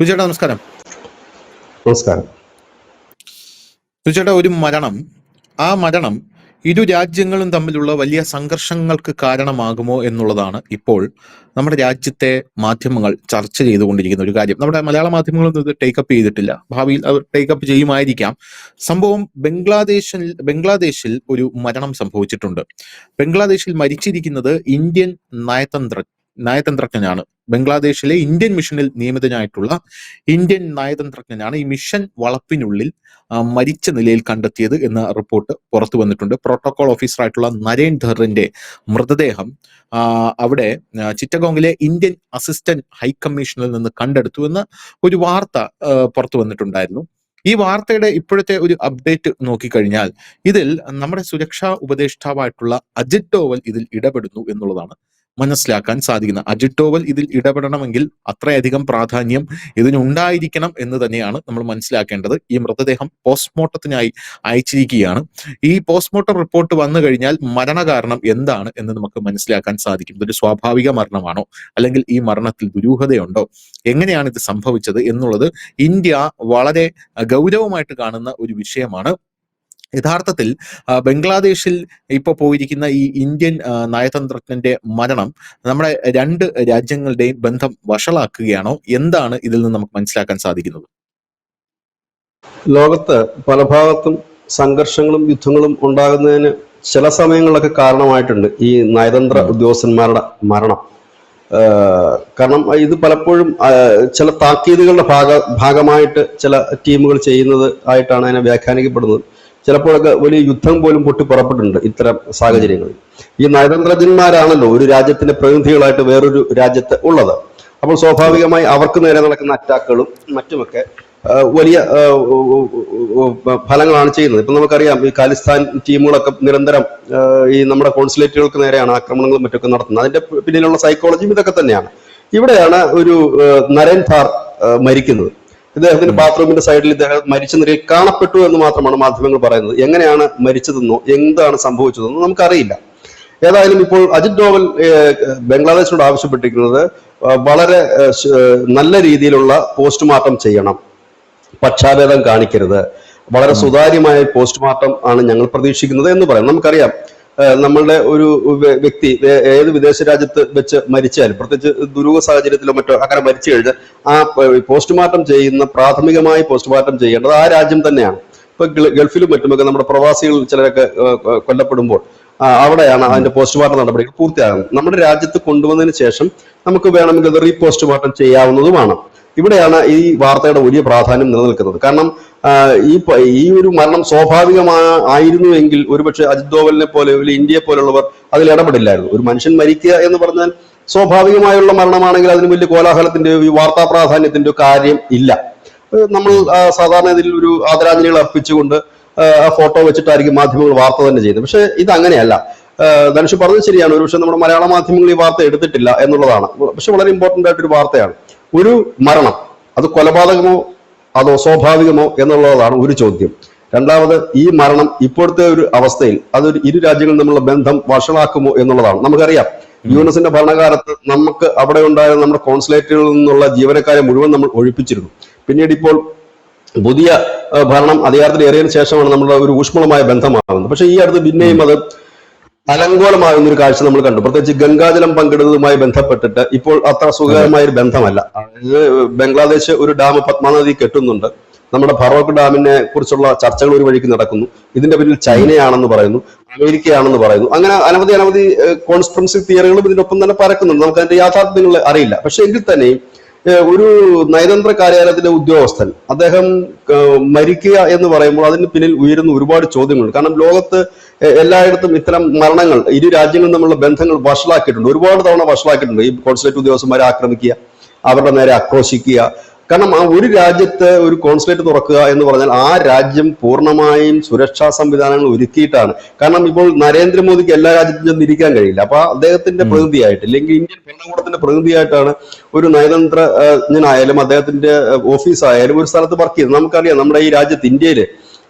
സുചേട്ടാ നമസ്കാരം. നമസ്കാരം. സുചേട്ടാ, ഒരു മരണം, ആ മരണം ഇരു രാജ്യങ്ങളും തമ്മിലുള്ള വലിയ സംഘർഷങ്ങൾക്ക് കാരണമാകുമോ എന്നുള്ളതാണ് ഇപ്പോൾ നമ്മുടെ രാജ്യത്തെ മാധ്യമങ്ങൾ ചർച്ച ചെയ്തുകൊണ്ടിരിക്കുന്ന ഒരു കാര്യം. നമ്മുടെ മലയാള മാധ്യമങ്ങളൊന്നും ഇത് ടേക്കപ്പ് ചെയ്തിട്ടില്ല. ഭാവിയിൽ അവർ ടേക്കപ്പ് ചെയ്യുമായിരിക്കാം. സംഭവം ബംഗ്ലാദേശിൽ ഒരു മരണം സംഭവിച്ചിട്ടുണ്ട്. ബംഗ്ലാദേശിൽ മരിച്ചിരിക്കുന്നത് ഇന്ത്യൻ നയതന്ത്രജ്ഞനാണ്. ബംഗ്ലാദേശിലെ ഇന്ത്യൻ മിഷനിൽ നിയമിതനായിട്ടുള്ള ഇന്ത്യൻ നയതന്ത്രജ്ഞനാണ് ഈ മിഷൻ വളപ്പിനുള്ളിൽ മരിച്ച നിലയിൽ കണ്ടെത്തിയത് എന്ന റിപ്പോർട്ട് പുറത്തു വന്നിട്ടുണ്ട്. പ്രോട്ടോകോൾ ഓഫീസറായിട്ടുള്ള നരേൻധറിന്റെ മൃതദേഹം അവിടെ ചിറ്റഗോങ്ങിലെ ഇന്ത്യൻ അസിസ്റ്റന്റ് ഹൈക്കമ്മീഷനിൽ നിന്ന് കണ്ടെടുത്തു എന്ന ഒരു വാർത്ത പുറത്തു വന്നിട്ടുണ്ടായിരുന്നു. ഈ വാർത്തയുടെ ഇപ്പോഴത്തെ ഒരു അപ്ഡേറ്റ് നോക്കിക്കഴിഞ്ഞാൽ ഇതിൽ നമ്മുടെ സുരക്ഷാ ഉപദേഷ്ടാവായിട്ടുള്ള അജിത് ഡോവൽ ഇതിൽ ഇടപെടുന്നു എന്നുള്ളതാണ് മനസ്സിലാക്കാൻ സാധിക്കുന്നത്. അജിത് ഡോവൽ ഇതിൽ ഇടപെടണമെങ്കിൽ അത്രയധികം പ്രാധാന്യം ഇതിനുണ്ടായിരിക്കണം എന്ന് തന്നെയാണ് നമ്മൾ മനസ്സിലാക്കേണ്ടത്. ഈ മൃതദേഹം പോസ്റ്റ്മോർട്ടത്തിനായി അയച്ചിരിക്കുകയാണ്. ഈ പോസ്റ്റ്മോർട്ടം റിപ്പോർട്ട് വന്നു കഴിഞ്ഞാൽ മരണകാരണം എന്താണ് എന്ന് നമുക്ക് മനസ്സിലാക്കാൻ സാധിക്കും. ഇതൊരു സ്വാഭാവിക മരണമാണോ, അല്ലെങ്കിൽ ഈ മരണത്തിൽ ദുരൂഹതയുണ്ടോ, എങ്ങനെയാണ് ഇത് സംഭവിച്ചത് എന്നുള്ളത് ഇന്ത്യ വളരെ ഗൗരവമായിട്ട് കാണുന്ന ഒരു വിഷയമാണ്. യഥാർത്ഥത്തിൽ ബംഗ്ലാദേശിൽ ഇപ്പോൾ പോയിരിക്കുന്ന ഈ ഇന്ത്യൻ നയതന്ത്രജ്ഞന്റെ മരണം നമ്മുടെ രണ്ട് രാജ്യങ്ങളുടെയും ബന്ധം വഷളാക്കുകയാണോ? എന്താണ് ഇതിൽ നിന്ന് നമുക്ക് മനസ്സിലാക്കാൻ സാധിക്കുന്നത്? ലോകത്ത് പല ഭാഗത്തും സംഘർഷങ്ങളും യുദ്ധങ്ങളും ഉണ്ടാകുന്നതിന് ചില സമയങ്ങളിലൊക്കെ കാരണമായിട്ടുണ്ട് ഈ നയതന്ത്ര ഉദ്യോഗസ്ഥന്മാരുടെ മരണം. കാരണം ഇത് പലപ്പോഴും ചില താക്കീതുകളുടെ ഭാഗമായിട്ട് ചില ടീമുകൾ ചെയ്യുന്നത് ആയിട്ടാണ് അതിനെ വ്യാഖ്യാനിക്കപ്പെടുന്നത്. ചിലപ്പോഴൊക്കെ വലിയ യുദ്ധം പോലും പൊട്ടി പുറപ്പെട്ടിട്ടുണ്ട് ഇത്തരം സാഹചര്യങ്ങളിൽ. ഈ നയതന്ത്രജ്ഞന്മാരാണല്ലോ ഒരു രാജ്യത്തിന്റെ പ്രതിനിധികളായിട്ട് വേറൊരു രാജ്യത്ത് ഉള്ളത്. അപ്പോൾ സ്വാഭാവികമായി അവർക്ക് നേരെ നടക്കുന്ന അറ്റാക്കുകളും മറ്റുമൊക്കെ വലിയ ഫലങ്ങളാണ് ചെയ്യുന്നത്. ഇപ്പൊ നമുക്കറിയാം, ഈ ഖാലിസ്ഥാൻ ടീമുകളൊക്കെ നിരന്തരം ഈ നമ്മുടെ കോൺസുലേറ്റുകൾക്ക് നേരെയാണ് ആക്രമണങ്ങളും മറ്റൊക്കെ നടത്തുന്നത്. അതിന്റെ പിന്നിലുള്ള സൈക്കോളജിയും ഇതൊക്കെ തന്നെയാണ്. ഇവിടെയാണ് ഒരു നരേൻ ഥാർ മരിക്കുന്നത്. ഇദ്ദേഹത്തിന്റെ ബാത്റൂമിന്റെ സൈഡിൽ ഇദ്ദേഹം മരിച്ച നിലയിൽ കാണപ്പെട്ടു എന്ന് മാത്രമാണ് മാധ്യമങ്ങൾ പറയുന്നത്. എങ്ങനെയാണ് മരിച്ചതെന്നോ എന്താണ് സംഭവിച്ചതെന്നോ നമുക്കറിയില്ല. ഏതായാലും ഇപ്പോൾ അജിത് ഡോവൽ ബംഗ്ലാദേശിനോട് ആവശ്യപ്പെട്ടിരിക്കുന്നത് വളരെ നല്ല രീതിയിലുള്ള പോസ്റ്റ്മോർട്ടം ചെയ്യണം, പക്ഷാഭേദം കാണിക്കരുത്, വളരെ സുതാര്യമായ പോസ്റ്റ്മോർട്ടം ആണ് ഞങ്ങൾ പ്രതീക്ഷിക്കുന്നത് എന്ന് പറയാം. നമുക്കറിയാം, നമ്മളുടെ ഒരു വ്യക്തി ഏത് വിദേശ രാജ്യത്ത് വെച്ച് മരിച്ചാലും, പ്രത്യേകിച്ച് ദുരൂഹ സാഹചര്യത്തിലോ മറ്റോ അങ്ങനെ മരിച്ചു കഴിഞ്ഞാൽ ആ പോസ്റ്റ്മോർട്ടം ചെയ്യുന്ന, പ്രാഥമികമായി പോസ്റ്റ്മോർട്ടം ചെയ്യേണ്ടത് ആ രാജ്യം തന്നെയാണ്. ഇപ്പൊ ഗൾഫിലും മറ്റുമൊക്കെ നമ്മുടെ പ്രവാസികൾ ചിലരൊക്കെ കൊല്ലപ്പെടുമ്പോൾ അവിടെയാണ് അതിന്റെ പോസ്റ്റ്മോർട്ടം നടപടികൾ പൂർത്തിയാകുന്നത്. നമ്മുടെ രാജ്യത്ത് കൊണ്ടുവന്നതിന് ശേഷം നമുക്ക് വേണമെങ്കിൽ അത് റീപോസ്റ്റ്മോർട്ടം ചെയ്യാവുന്നതുമാണ്. ഇവിടെയാണ് ഈ വാർത്തയുടെ വലിയ പ്രാധാന്യം നിലനിൽക്കുന്നത്. കാരണം ഈ ഒരു മരണം സ്വാഭാവികമായിരുന്നുവെങ്കിൽ ഒരുപക്ഷെ അജിത് ഡോവലിനെ പോലെ ഇന്ത്യയെ പോലുള്ളവർ അതിൽ ഇടപെടില്ലായിരുന്നു. ഒരു മനുഷ്യൻ മരിക്കുക എന്ന് പറഞ്ഞാൽ സ്വാഭാവികമായുള്ള മരണമാണെങ്കിൽ അതിന് വലിയ കോലാഹലത്തിന്റെയോ ഈ വാർത്താ പ്രാധാന്യത്തിന്റെയോ കാര്യം ഇല്ല. നമ്മൾ സാധാരണ ഇതിൽ ഒരു ആദരാഞ്ജലികൾ അർപ്പിച്ചുകൊണ്ട് ആ ഫോട്ടോ വെച്ചിട്ടായിരിക്കും മാധ്യമങ്ങൾ വാർത്ത തന്നെ ചെയ്യുന്നത്. പക്ഷെ ഇത് അങ്ങനെയല്ല. ധനുഷ് പറഞ്ഞത് ശരിയാണ്. ഒരുപക്ഷെ നമ്മുടെ മലയാള മാധ്യമങ്ങൾ ഈ വാർത്ത എടുത്തിട്ടില്ല എന്നുള്ളതാണ്. പക്ഷെ വളരെ ഇമ്പോർട്ടന്റ് ആയിട്ടൊരു വാർത്തയാണ്. ഒരു മരണം അത് കൊലപാതകമോ അതോ സ്വാഭാവികമോ എന്നുള്ളതാണ് ഒരു ചോദ്യം. രണ്ടാമത്, ഈ മരണം ഇപ്പോഴത്തെ ഒരു അവസ്ഥയിൽ അതൊരു ഇരു രാജ്യങ്ങളും തമ്മിലുള്ള ബന്ധം വഷളാക്കുമോ എന്നുള്ളതാണ്. നമുക്കറിയാം, യുഎൻഎസിന്റെ ഭരണകാലത്ത് നമുക്ക് അവിടെ ഉണ്ടായ നമ്മുടെ കോൺസുലേറ്റുകളിൽ നിന്നുള്ള ജീവനക്കാരെ മുഴുവൻ നമ്മൾ ഒഴിപ്പിച്ചിരുന്നു. പിന്നീട് ഇപ്പോൾ പുതിയ ഭരണം അധികാരത്തിലേറിയതിനു ശേഷമാണ് നമ്മുടെ ഒരു ഊഷ്മളമായ ബന്ധമാകുന്നത്. പക്ഷെ ഈ അടുത്ത് പിന്നെയും അത് അലങ്കോലമാകുന്ന ഒരു കാഴ്ച നമ്മൾ കണ്ടു. പ്രത്യേകിച്ച് ഗംഗാജലം പങ്കിടുന്നതുമായി ബന്ധപ്പെട്ടിട്ട് ഇപ്പോൾ അത്ര സുഖകരമായ ഒരു ബന്ധമല്ല. അതായത് ബംഗ്ലാദേശ് ഒരു ഡാം പത്മാനദി കെട്ടുന്നുണ്ട്. നമ്മുടെ ഫറോക്ക് ഡാമിനെ കുറിച്ചുള്ള ചർച്ചകൾ ഒരു വഴിക്ക് നടക്കുന്നു. ഇതിന്റെ പിന്നിൽ ചൈനയാണെന്ന് പറയുന്നു, അമേരിക്കയാണെന്ന് പറയുന്നു. അങ്ങനെ അനവധി കോൺസ്പിറൻസി തിയറികളും ഇതിനൊപ്പം തന്നെ പരക്കുന്നുണ്ട്. നമുക്ക് അതിന്റെ യാഥാർത്ഥ്യങ്ങൾ അറിയില്ല. പക്ഷെ എങ്കിൽ തന്നെയും ഒരു നയതന്ത്ര കാര്യാലയത്തിലെ ഉദ്യോഗസ്ഥൻ അദ്ദേഹം മരിക്കുക എന്ന് പറയുമ്പോൾ അതിന് പിന്നിൽ ഉയരുന്ന ഒരുപാട് ചോദ്യങ്ങളുണ്ട്. കാരണം ലോകത്ത് എല്ലായിടത്തും ഇത്തരം മരണങ്ങൾ ഇരു രാജ്യങ്ങളും തമ്മിലുള്ള ബന്ധങ്ങൾ വഷളാക്കിയിട്ടുണ്ട്. ഒരുപാട് തവണ വഷളാക്കിയിട്ടുണ്ട്. ഈ കോൺസുലേറ്റ് ഉദ്യോഗസ്ഥന്മാരെ ആക്രമിക്കുക, അവരുടെ നേരെ ആക്രോശിക്കുക. കാരണം ആ ഒരു രാജ്യത്ത് ഒരു കോൺസുലേറ്റ് തുറക്കുക എന്ന് പറഞ്ഞാൽ ആ രാജ്യം പൂർണ്ണമായും സുരക്ഷാ സംവിധാനങ്ങൾ ഒരുക്കിയിട്ടാണ്. കാരണം ഇപ്പോൾ നരേന്ദ്രമോദിക്ക് എല്ലാ രാജ്യത്തും ചെന്നിരിക്കാൻ കഴിയില്ല. അപ്പൊ അദ്ദേഹത്തിന്റെ പ്രതിനിധിയായിട്ട്, അല്ലെങ്കിൽ ഇന്ത്യൻ ഭരണകൂടത്തിന്റെ പ്രതിനിധിയായിട്ടാണ് ഒരു നയതന്ത്രജ്ഞനായാലും അദ്ദേഹത്തിന്റെ ഓഫീസായാലും ഒരു സ്ഥലത്ത് വർക്ക് ചെയ്യുന്നത്. നമുക്കറിയാം, നമ്മുടെ ഈ രാജ്യത്ത് ഇന്ത്യയില്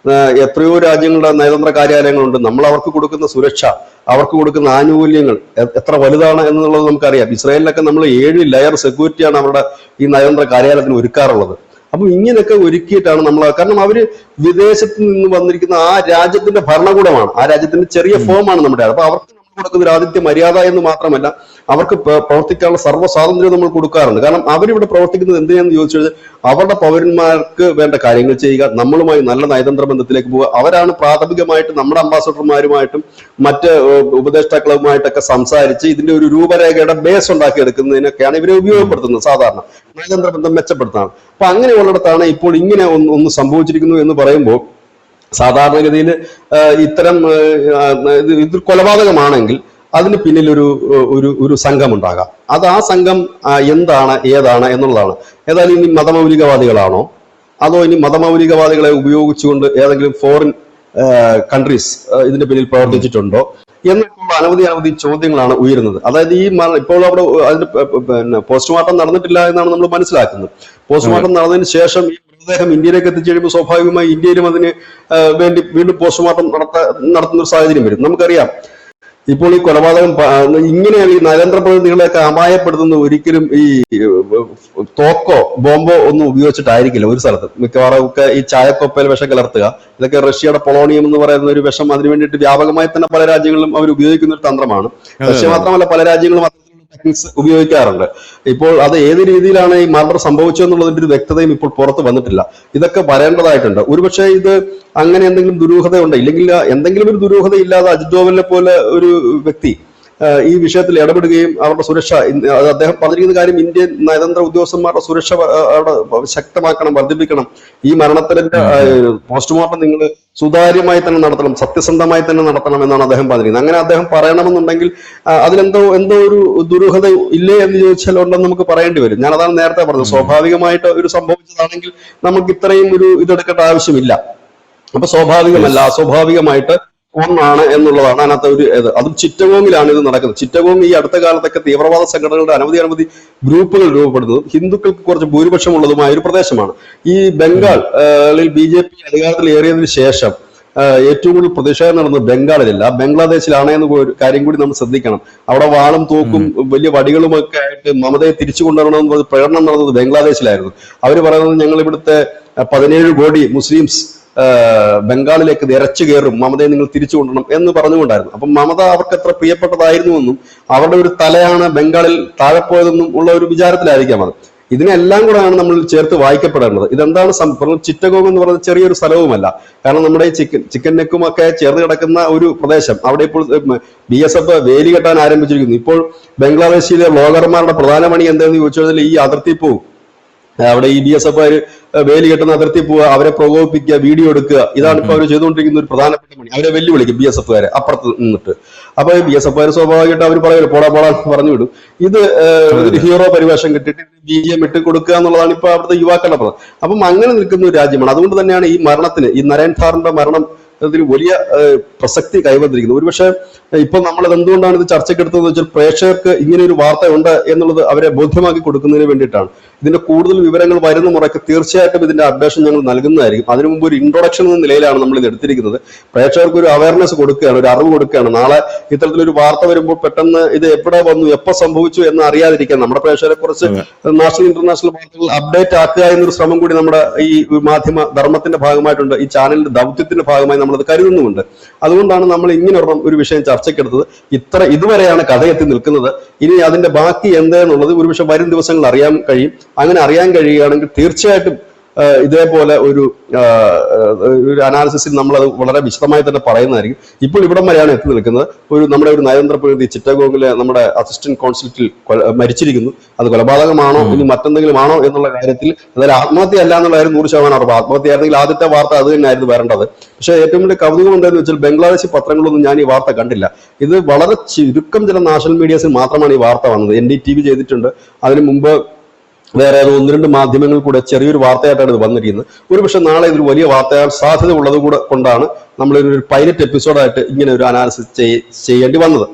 എത്രയോ രാജ്യങ്ങളുടെ നയതന്ത്ര കാര്യാലയങ്ങളുണ്ട്. നമ്മൾ അവർക്ക് കൊടുക്കുന്ന സുരക്ഷ, അവർക്ക് കൊടുക്കുന്ന ആനുകൂല്യങ്ങൾ എത്ര വലുതാണ് എന്നുള്ളത് നമുക്കറിയാം. ഇസ്രായേലിലൊക്കെ നമ്മൾ 7 ലെയർ സെക്യൂരിറ്റിയാണ് അവരുടെ ഈ നയതന്ത്ര കാര്യാലയത്തിന് ഒരുക്കാറുള്ളത്. അപ്പൊ ഇങ്ങനെയൊക്കെ ഒരുക്കിയിട്ടാണ് നമ്മൾ, കാരണം അവര് വിദേശത്ത് നിന്ന് വന്നിരിക്കുന്ന ആ രാജ്യത്തിന്റെ ഭരണകൂടമാണ്, ആ രാജ്യത്തിന്റെ ചെറിയ ഫോമാണ് നമ്മുടെ. അപ്പൊ അവർക്ക് കൊടുക്കുന്ന ഒരു ആതിഥ്യ മര്യാദ എന്ന് മാത്രമല്ല, അവർക്ക് പ്രവർത്തിക്കാനുള്ള സർവ്വ സ്വാതന്ത്ര്യം നമ്മൾ കൊടുക്കാറുണ്ട്. കാരണം അവരിവിടെ പ്രവർത്തിക്കുന്നത് എന്തിനാന്ന് ചോദിച്ചു കഴിഞ്ഞാൽ അവരുടെ പൗരന്മാർക്ക് വേണ്ട കാര്യങ്ങൾ ചെയ്യുക, നമ്മളുമായി നല്ല നയതന്ത്ര ബന്ധത്തിലേക്ക് പോവുക. അവരാണ് പ്രാഥമികമായിട്ട് നമ്മുടെ അംബാസഡർമാരുമായിട്ടും മറ്റ് ഉപദേഷ്ടാക്കളുമായിട്ടൊക്കെ സംസാരിച്ച് ഇതിന്റെ ഒരു രൂപരേഖയുടെ ബേസ് ഉണ്ടാക്കിയെടുക്കുന്നതിനൊക്കെയാണ് ഇവരെ ഉപയോഗപ്പെടുത്തുന്നത്, സാധാരണ നയതന്ത്ര ബന്ധം മെച്ചപ്പെടുത്താണ്. അപ്പൊ അങ്ങനെയുള്ളിടത്താണ് ഇപ്പോൾ ഇങ്ങനെ ഒന്ന് സംഭവിച്ചിരിക്കുന്നു എന്ന് പറയുമ്പോൾ, സാധാരണഗതിയിൽ ഇത്തരം ഇത് കൊലപാതകമാണെങ്കിൽ അതിന് പിന്നിൽ ഒരു സംഘം ഉണ്ടാകാം. അത് ആ സംഘം എന്താണ്, ഏതാണ് എന്നുള്ളതാണ്. ഏതായാലും ഇനി മതമൗലികവാദികളാണോ, അതോ ഇനി മതമൗലികവാദികളെ ഉപയോഗിച്ചുകൊണ്ട് ഏതെങ്കിലും ഫോറിൻ കൺട്രീസ് ഇതിന്റെ പിന്നിൽ പ്രവർത്തിച്ചിട്ടുണ്ടോ എന്നൊക്കെയുള്ള അനവധി ചോദ്യങ്ങളാണ് ഉയരുന്നത്. അതായത് ഇപ്പോൾ അവിടെ അതിന് പോസ്റ്റ്മോർട്ടം നടന്നിട്ടില്ല എന്നാണ് നമ്മൾ മനസ്സിലാക്കുന്നത്. പോസ്റ്റ്മോർട്ടം നടന്നതിന് ശേഷം ഈ മൃതദേഹം ഇന്ത്യയിലേക്ക് എത്തിച്ചു കഴിയുമ്പോൾ സ്വാഭാവികമായി ഇന്ത്യയിലും അതിന് വേണ്ടി വീണ്ടും പോസ്റ്റ്മോർട്ടം നടത്തുന്ന ഒരു സാഹചര്യം വരും. നമുക്കറിയാം ഇപ്പോൾ ഈ കൊലപാതകം ഇങ്ങനെ ഈ നയതന്ത്ര പ്രതിനിധികളെയൊക്കെ അപായപ്പെടുത്തുന്ന ഒരിക്കലും ഈ തോക്കോ ബോംബോ ഒന്നും ഉപയോഗിച്ചിട്ടായിരിക്കില്ല ഒരു സ്ഥലത്ത്. മിക്കവാറും ഒക്കെ ഈ ചായക്കൊപ്പയിൽ വിഷം കലർത്തുക, ഇതൊക്കെ റഷ്യയുടെ പൊളോണിയം എന്ന് പറയുന്ന ഒരു വിഷം അതിനു വേണ്ടിയിട്ട് വ്യാപകമായി തന്നെ പല രാജ്യങ്ങളിലും അവർ ഉപയോഗിക്കുന്ന ഒരു തന്ത്രമാണ്. റഷ്യ മാത്രമല്ല, പല രാജ്യങ്ങളും ടെക്നിക്സ് ഉപയോഗിക്കാറുണ്ട്. ഇപ്പോൾ അത് ഏത് രീതിയിലാണ് ഈ മർഡർ സംഭവിച്ചതെന്നുള്ളതിന്റെ ഒരു വ്യക്തതയും ഇപ്പോൾ പുറത്ത് വന്നിട്ടില്ല. ഇതൊക്കെ വരേണ്ടതായിട്ടുണ്ട്. ഒരുപക്ഷെ ഇത് അങ്ങനെ എന്തെങ്കിലും ദുരൂഹത ഉണ്ട്, ഇല്ലെങ്കിൽ എന്തെങ്കിലും ഒരു ദുരൂഹത ഇല്ലാതെ അജിത് ഡോവലിനെ പോലെ ഒരു വ്യക്തി ഈ വിഷയത്തിൽ ഇടപെടുകയും അവരുടെ സുരക്ഷ, അദ്ദേഹം പറഞ്ഞിരിക്കുന്ന കാര്യം ഇന്ത്യൻ നയതന്ത്ര ഉദ്യോഗസ്ഥന്മാരുടെ സുരക്ഷ അവിടെ ശക്തമാക്കണം, വർദ്ധിപ്പിക്കണം. ഈ മരണത്തിന്റെ പോസ്റ്റ്മോർട്ടം നിങ്ങൾ സുതാര്യമായി തന്നെ നടത്തണം, സത്യസന്ധമായി തന്നെ നടത്തണം എന്നാണ് അദ്ദേഹം പറഞ്ഞിരിക്കുന്നത്. അങ്ങനെ അദ്ദേഹം പറയണമെന്നുണ്ടെങ്കിൽ അതിലെന്തോ ഒരു ദുരൂഹത ഇല്ലേ എന്ന് ചോദിച്ചാൽ ഉണ്ടെന്ന് നമുക്ക് പറയേണ്ടി വരും. ഞാൻ അതാണ് നേരത്തെ പറഞ്ഞത്, സ്വാഭാവികമായിട്ട് ഒരു സംഭവിച്ചതാണെങ്കിൽ നമുക്ക് ഇത്രയും ഒരു ഇതെടുക്കേണ്ട ആവശ്യമില്ല. അപ്പൊ സ്വാഭാവികമല്ല, അസ്വാഭാവികമായിട്ട് ഒന്നാണ് എന്നുള്ളതാണ് അതിനകത്ത് ഒരു അതും ചിറ്റഗോങ്ങിലാണ് ഇത് നടക്കുന്നത്. ചിറ്റഗോങ് ഈ അടുത്ത കാലത്തൊക്കെ തീവ്രവാദ സംഘടനകളുടെ അനവധി ഗ്രൂപ്പുകൾ രൂപപ്പെടുന്നതും ഹിന്ദുക്കൾക്ക് കുറച്ച് ഭൂരിപക്ഷമുള്ളതുമായ ഒരു പ്രദേശമാണ്. ഈ ബംഗാളിൽ BJP അധികാരത്തിൽ ഏറിയതിനു ശേഷം ഏറ്റവും കൂടുതൽ പ്രതിഷേധം നടന്നത് ബംഗാളിലല്ല, ബംഗ്ലാദേശിലാണ് എന്ന ഒരു കാര്യം കൂടി നമ്മൾ ശ്രദ്ധിക്കണം. അവിടെ വാളും തോക്കും വലിയ വടികളും ഒക്കെ ആയിട്ട് മമതയെ തിരിച്ചു കൊണ്ടുവരണമെന്ന് പ്രകടനം നടന്നത് ബംഗ്ലാദേശിലായിരുന്നു. അവർ പറയുന്നത് ഞങ്ങൾ ഇവിടുത്തെ 17 കോടി മുസ്ലിംസ് ബംഗാളിലേക്ക് ഇരച്ചു കയറും, മമതയെ നിങ്ങൾ തിരിച്ചു കൊണ്ടുവരണം എന്ന് പറഞ്ഞുകൊണ്ടായിരുന്നു. അപ്പം മമത അവർക്ക് എത്ര പ്രിയപ്പെട്ടതായിരുന്നുവെന്നും അവരുടെ ഒരു തലയാണ് ബംഗാളിൽ താഴെ പോയതെന്നും ഉള്ള ഒരു വിചാരത്തിലായിരിക്കാം അത്. ഇതിനെല്ലാം കൂടെയാണ് നമ്മൾ ചേർത്ത് വായിക്കപ്പെടേണ്ടത്. ഇതെന്താണ് ചിറ്റഗോങ് എന്ന് പറയുന്നത് ചെറിയൊരു സ്ഥലവുമല്ല. കാരണം നമ്മുടെ ഈ ചിക്കൻ നെക്കും ഒക്കെ ചേർന്ന് കിടക്കുന്ന ഒരു പ്രദേശം, അവിടെ ഇപ്പോൾ BSF വേലി കെട്ടാൻ ആരംഭിച്ചിരിക്കുന്നു. ഇപ്പോൾ ബംഗ്ലാദേശിലെ വ്ളോഗർമാരുടെ പ്രധാന പണി എന്താണെന്ന് ചോദിച്ചു കഴിഞ്ഞാൽ ഈ അതിർത്തി പോവും, അവിടെ ഈ BSF വേലി കെട്ടുന്ന അതിർത്തി പോവുക, അവരെ പ്രകോപിപ്പിക്കുക, വീഡിയോ എടുക്കുക. ഇതാണ് ഇപ്പൊ അവർ ചെയ്തുകൊണ്ടിരിക്കുന്ന ഒരു പ്രധാനപ്പെട്ട പണി. അവരെ വെല്ലുവിളിക്കും BSF അപ്പുറത്ത് നിന്നിട്ട്. അപ്പൊ BSF സ്വാഭാവികമായിട്ട് അവർ പറയുമല്ലോ പോടാ പറഞ്ഞു വിടും. ഇത് ഒരു ഹീറോ പരിവേഷം കിട്ടിയിട്ട് BGM ഇട്ട് കൊടുക്കുക എന്നുള്ളതാണ് ഇപ്പൊ അവിടുത്തെ യുവാക്കളുടെ പ്രധാനം. അപ്പം അങ്ങനെ നിൽക്കുന്ന ഒരു രാജ്യമാണ്. അതുകൊണ്ട് തന്നെയാണ് ഈ മരണത്തിന്, ഈ നരേൻ ഥാറിന്റെ മരണം അതിന് വലിയ പ്രസക്തി കൈവന്നിരിക്കുന്നത്. ഒരുപക്ഷെ ഇപ്പൊ നമ്മളത് എന്തുകൊണ്ടാണ് ഇത് ചർച്ചയ്ക്കെടുത്തതെന്ന് വെച്ചാൽ പ്രേക്ഷകർക്ക് ഇങ്ങനെ ഒരു വാർത്ത ഉണ്ട് എന്നുള്ളത് അവരെ ബോധ്യമാക്കി കൊടുക്കുന്നതിന് വേണ്ടിയിട്ടാണ്. ഇതിന്റെ കൂടുതൽ വിവരങ്ങൾ വരുന്ന മുറയ്ക്ക് തീർച്ചയായിട്ടും ഇതിന്റെ അപ്ഡേഷൻ ഞങ്ങൾ നൽകുന്നതായിരിക്കും. അതിനു മുമ്പ് ഒരു ഇൻട്രൊഡക്ഷൻ എന്ന നിലയിലാണ് നമ്മൾ ഇത് എടുത്തിരിക്കുന്നത്. പ്രേക്ഷകർക്ക് ഒരു അവയർനെസ് കൊടുക്കുകയാണ്, ഒരു അറിവ് കൊടുക്കുകയാണ്. നാളെ ഇത്തരത്തിലൊരു വാർത്ത വരുമ്പോൾ പെട്ടെന്ന് ഇത് എവിടെ വന്നു, എപ്പോൾ സംഭവിച്ചു എന്ന് അറിയാതിരിക്കാൻ നമ്മുടെ പ്രേക്ഷകരെ കുറിച്ച് നാഷണൽ ഇന്റർനാഷണൽ വാർത്തകൾ അപ്ഡേറ്റ് ആക്കുക എന്നൊരു ശ്രമം കൂടി നമ്മുടെ ഈ മാധ്യമ ധർമ്മത്തിന്റെ ഭാഗമായിട്ടുണ്ട്, ഈ ചാനലിന്റെ ദൗത്യത്തിന്റെ ഭാഗമായി നമ്മളത് കരുതുന്നുമുണ്ട്. അതുകൊണ്ടാണ് നമ്മൾ ഇങ്ങനെ ഒരു വിഷയം ചർച്ചയ്ക്കെടുത്തത്. ഇതുവരെയാണ് കഥ എത്തി നിൽക്കുന്നത്. ഇനി അതിന്റെ ബാക്കി എന്താണെന്നുള്ളത് ഒരുപക്ഷെ വരും ദിവസങ്ങൾ അറിയാൻ കഴിയും. അങ്ങനെ അറിയാൻ കഴിയുകയാണെങ്കിൽ തീർച്ചയായിട്ടും ഇതേപോലെ ഒരു അനാലിസിസിൽ നമ്മൾ അത് വളരെ വിശദമായി തന്നെ പറയുന്നതായിരിക്കും. ഇപ്പോൾ ഇവിടം വരെയാണ് എത്തി നിൽക്കുന്നത്. നമ്മുടെ ഒരു നയതന്ത്ര പ്രതിനിധി ചിറ്റഗോങ്ങിലെ നമ്മുടെ അസിസ്റ്റന്റ് കോൺസുലേറ്റിൽ മരിച്ചിരിക്കുന്നു. അത് കൊലപാതകമാണോ ഇനി മറ്റെന്തെങ്കിലും ആണോ എന്നുള്ള കാര്യത്തിൽ, അതായത് ആത്മഹത്യ അല്ല എന്നുള്ള കാര്യം 100% ഉറപ്പ്. ആത്മഹത്യ ആയിരുന്നെങ്കിൽ ആദ്യത്തെ വാർത്ത അത് തന്നെയായിരുന്നു വരേണ്ടത്. പക്ഷേ ഏറ്റവും വലിയ കൗതുകം എന്താണെന്ന് വെച്ചാൽ ബംഗ്ലാദേശി പത്രങ്ങളൊന്നും ഞാൻ ഈ വാർത്ത കണ്ടില്ല. ഇത് വളരെ ചുരുക്കം ചില നാഷണൽ മീഡിയാസിൽ മാത്രമാണ് ഈ വാർത്ത വന്നത്. NDTV ചെയ്തിട്ടുണ്ട്. അതിനു മുമ്പ് വേറെ 1-2 മാധ്യമങ്ങൾ കൂടെ ചെറിയൊരു വാർത്തയായിട്ടാണ് ഇത് വന്നിരിക്കുന്നത്. ഒരുപക്ഷെ നാളെ ഇതൊരു വലിയ വാർത്തയാൽ സാധ്യത ഉള്ളത് കൂടെ കൊണ്ടാണ് നമ്മൾ ഒരു പൈലറ്റ് എപ്പിസോഡായിട്ട് ഇങ്ങനെ ഒരു അനാലിസിസ് ചെയ്യേണ്ടി വന്നത്.